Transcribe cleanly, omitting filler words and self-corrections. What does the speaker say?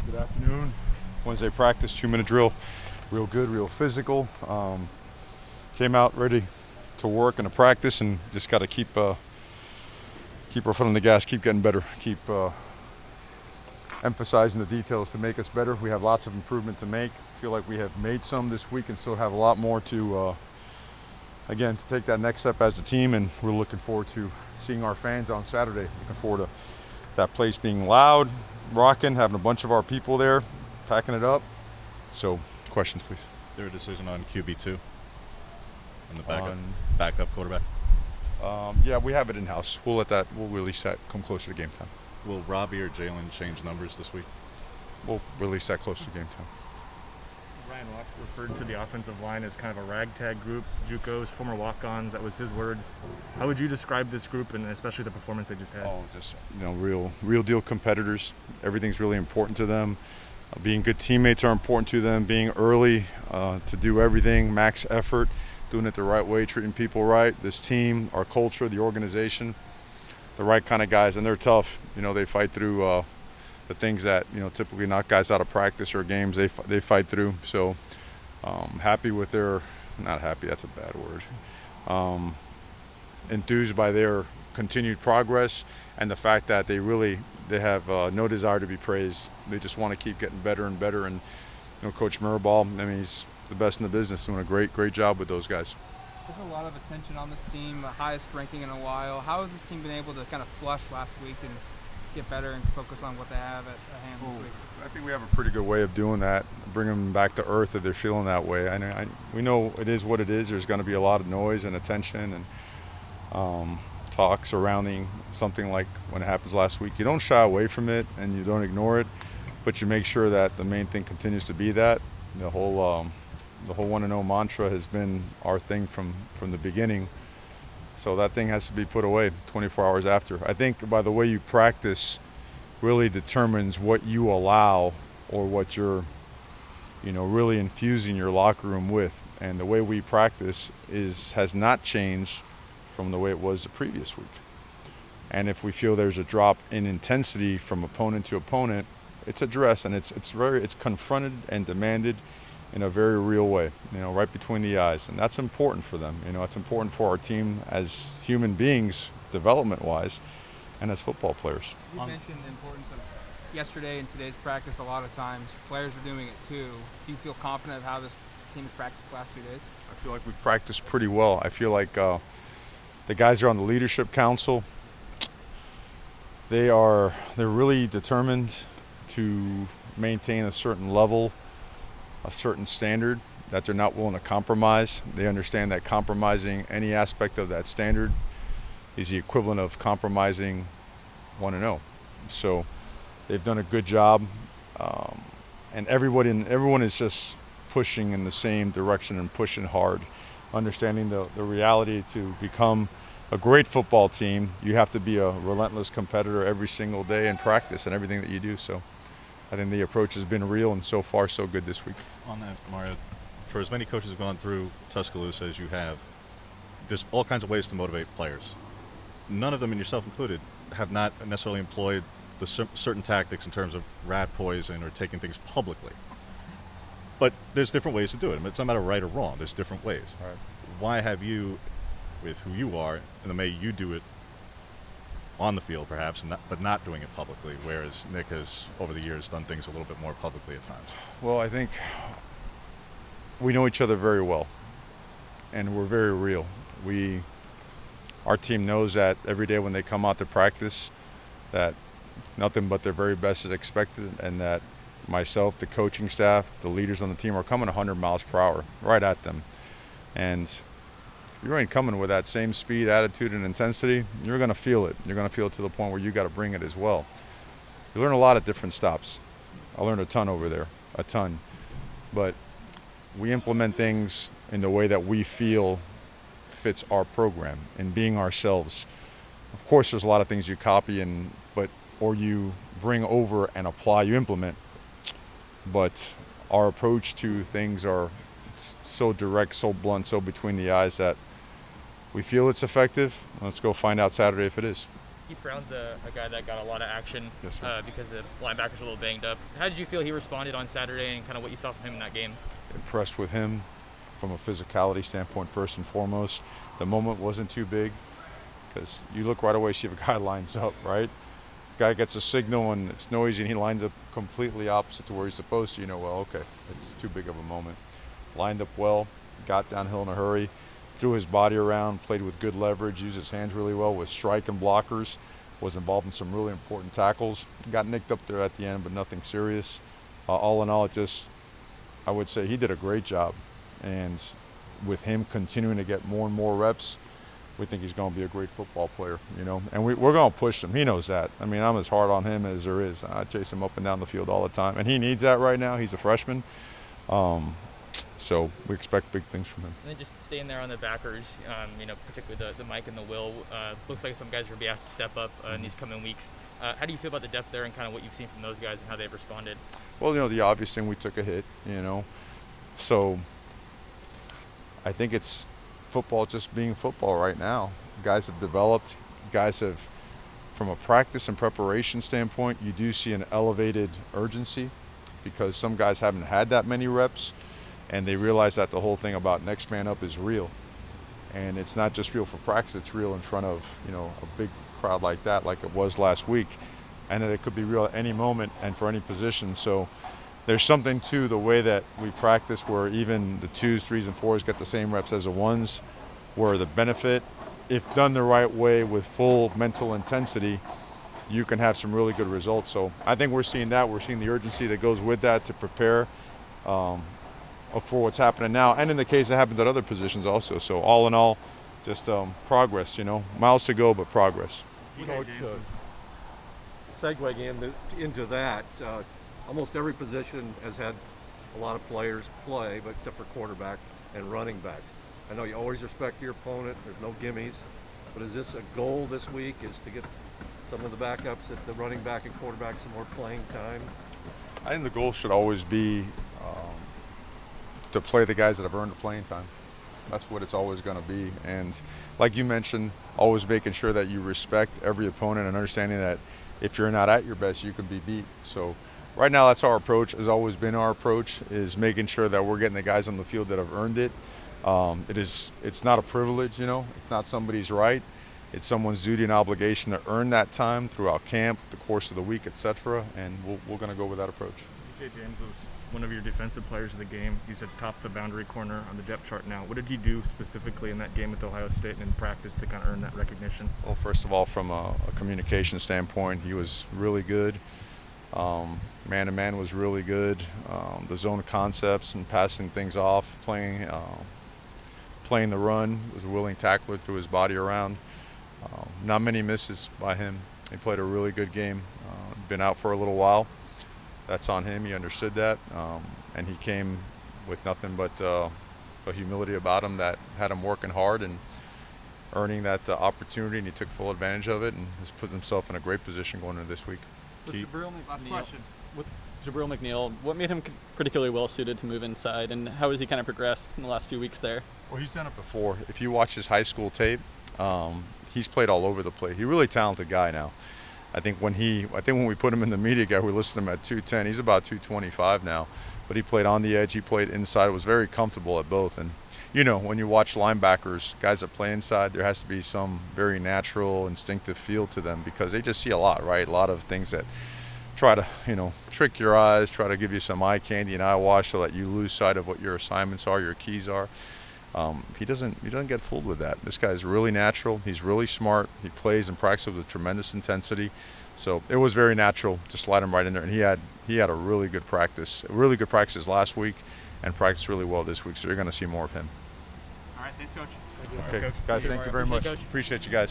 Good afternoon. Wednesday practice, 2-minute drill. Real good, real physical. Came out ready to work and to practice, and just got to keep our foot on the gas, keep getting better, keep emphasizing the details to make us better. We have lots of improvement to make. Feel like we have made some this week and still have a lot more to, again, to take that next step as a team, and we're looking forward to seeing our fans on Saturday. Looking forward to that place being loud, rocking, having a bunch of our people there, packing it up. So, questions, please. Is there a decision on QB2 and the backup quarterback? Yeah, we have it in-house. We'll release that come closer to game time. Will Robbie or Jalen change numbers this week? We'll release that closer to game time. Ryan Locke referred to the offensive line as kind of a ragtag group, JUCOs, former walk-ons. That was his words. How would you describe this group, and especially the performance they just had? Oh, just real deal competitors. Everything's really important to them. Being good teammates are important to them. Being early to do everything, max effort, doing it the right way, treating people right. This team, our culture, the organization, the right kind of guys, and they're tough. They fight through the things that typically knock guys out of practice or games. They fight through. So happy with not happy, that's a bad word. Enthused by their continued progress and the fact that they have no desire to be praised. They just want to keep getting better and better. And Coach Mirabal, he's the best in the business, doing a great job with those guys. There's a lot of attention on this team, the highest ranking in a while. How has this team been able to kind of flush last week and get better and focus on what they have at hand this week? I think we have a pretty good way of doing that, bringing them back to earth if they're feeling that way. We know it is what it is. There's going to be a lot of noise and attention and talk surrounding something like when it happens last week. You don't shy away from it and you don't ignore it, but you make sure that the main thing continues to be that. The whole 1-0 mantra has been our thing from the beginning. So that thing has to be put away 24 hours after. I think by the way you practice really determines what you allow or what you're, really infusing your locker room with. And the way we practice has not changed from the way it was the previous week. And if we feel there's a drop in intensity from opponent to opponent, it's addressed and it's confronted and demanded in a very real way, right between the eyes. And that's important for them. It's important for our team as human beings, development-wise, and as football players. You mentioned the importance of yesterday and today's practice a lot of times. Players are doing it too. Do you feel confident of how this team has practiced the last 2 days? I feel like we've practiced pretty well. I feel like the guys are on the leadership council. They're really determined to maintain a certain level, a certain standard that they're not willing to compromise. They understand that compromising any aspect of that standard is the equivalent of compromising 1-0. So they've done a good job, and everyone is just pushing in the same direction and pushing hard, understanding the reality to become a great football team. You have to be a relentless competitor every single day in practice and everything that you do. So I think the approach has been real, and so far so good this week. On that, Mario, for as many coaches have gone through Tuscaloosa as you have, there's all kinds of ways to motivate players. None of them, and yourself included, have not necessarily employed the certain tactics in terms of rat poison or taking things publicly. But there's different ways to do it. It's not a matter of right or wrong. There's different ways. Right. Why have you, with who you are, and the way you do it on the field perhaps, but not doing it publicly, whereas Nick has, over the years, done things a little bit more publicly at times? Well, I think we know each other very well, and we're very real. Our team knows that every day when they come out to practice that nothing but their very best is expected, and that myself, the coaching staff, the leaders on the team are coming 100 miles per hour right at them. And you ain't coming with that same speed, attitude, and intensity, you're going to feel it. You're going to feel it to the point where you got to bring it as well. You learn a lot at different stops. I learned a ton over there, a ton. But we implement things in the way that we feel fits our program and being ourselves. Of course, there's a lot of things you copy or you bring over and apply, you implement. But our approach to things are so direct, so blunt, so between the eyes that we feel it's effective. Let's go find out Saturday if it is. Keith Brown's a guy that got a lot of action because the linebackers were a little banged up. How did you feel he responded on Saturday and kind of what you saw from him in that game? Impressed with him from a physicality standpoint first and foremost. The moment wasn't too big because you look right away, see if a guy lines up, right? Guy gets a signal and it's noisy and he lines up completely opposite to where he's supposed to, you know, well, okay, it's too big of a moment. Lined up well, got downhill in a hurry, threw his body around, played with good leverage, used his hands really well with strike and blockers, was involved in some really important tackles. Got nicked up there at the end, but nothing serious. All in all, I would say he did a great job. And with him continuing to get more and more reps, we think he's going to be a great football player, you know. And we're going to push him. He knows that. I mean, I'm as hard on him as there is. I chase him up and down the field all the time. And he needs that right now. He's a freshman. So we expect big things from him. And then just staying there on the backers, you know, particularly the Mike and the Will. Looks like some guys are going to be asked to step up in these coming weeks. How do you feel about the depth there and kind of what you've seen from those guys and how they've responded? Well, you know, the obvious thing, we took a hit, you know. So I think it's football just being football right now. Guys have developed. Guys have, from a practice and preparation standpoint, you do see an elevated urgency because some guys haven't had that many reps. And they realize that the whole thing about next man up is real. And it's not just real for practice, it's real in front of, you know, a big crowd like that, like it was last week. And that it could be real at any moment and for any position. So there's something to the way that we practice where even the 2s, 3s, and 4s get the same reps as the 1s, where the benefit, if done the right way with full mental intensity, you can have some really good results. So I think we're seeing that. We're seeing the urgency that goes with that to prepare for what's happening now, and in the case it happens at other positions also. So all in all, just progress, you know, miles to go, but progress. Coach, segueing into that, almost every position has had a lot of players play, but except for quarterback and running backs. I know you always respect your opponent, there's no gimmies, but is this a goal this week, is to get some of the backups at the running back and quarterback some more playing time? I think the goal should always be to play the guys that have earned the playing time. That's what it's always going to be. And like you mentioned, always making sure that you respect every opponent and understanding that if you're not at your best, you can be beat. So right now, that's our approach, has always been our approach, is making sure that we're getting the guys on the field that have earned it. It's not a privilege, you know, it's not somebody's right. It's someone's duty and obligation to earn that time throughout camp, the course of the week, etc. And we're going to go with that approach. DJ James was one of your defensive players of the game. He's at top of the boundary corner on the depth chart now. What did he do specifically in that game with Ohio State and in practice to kind of earn that recognition? Well, first of all, from a communication standpoint, he was really good. Man-to-man was really good. The zone concepts and passing things off, playing the run, was a willing tackler, threw his body around. Not many misses by him. He played a really good game. Been out for a little while. That's on him. He understood that, and he came with nothing but a humility about him that had him working hard and earning that opportunity, and he took full advantage of it and has put himself in a great position going into this week. With Last question. With Jabril McNeal, what made him particularly well suited to move inside, and how has he kind of progressed in the last few weeks there? Well, he's done it before. If you watch his high school tape, he's played all over the place. He's a really talented guy now. I think when we put him in the media guy, we listed him at 210. He's about 225 now, but he played on the edge. He played inside. Was very comfortable at both. And you know, when you watch linebackers, guys that play inside, there has to be some very natural, instinctive feel to them because they just see a lot, right? A lot of things that try to, you know, trick your eyes, try to give you some eye candy and eye wash so that you lose sight of what your assignments are, your keys are. He doesn't get fooled with that. This guy's really natural. He's really smart. He plays and practices with tremendous intensity. So it was very natural to slide him right in there. And he had a really good practice last week, and practiced really well this week. So you're going to see more of him. All right, thanks, Coach. Okay, guys, thank you very much. Appreciate you guys.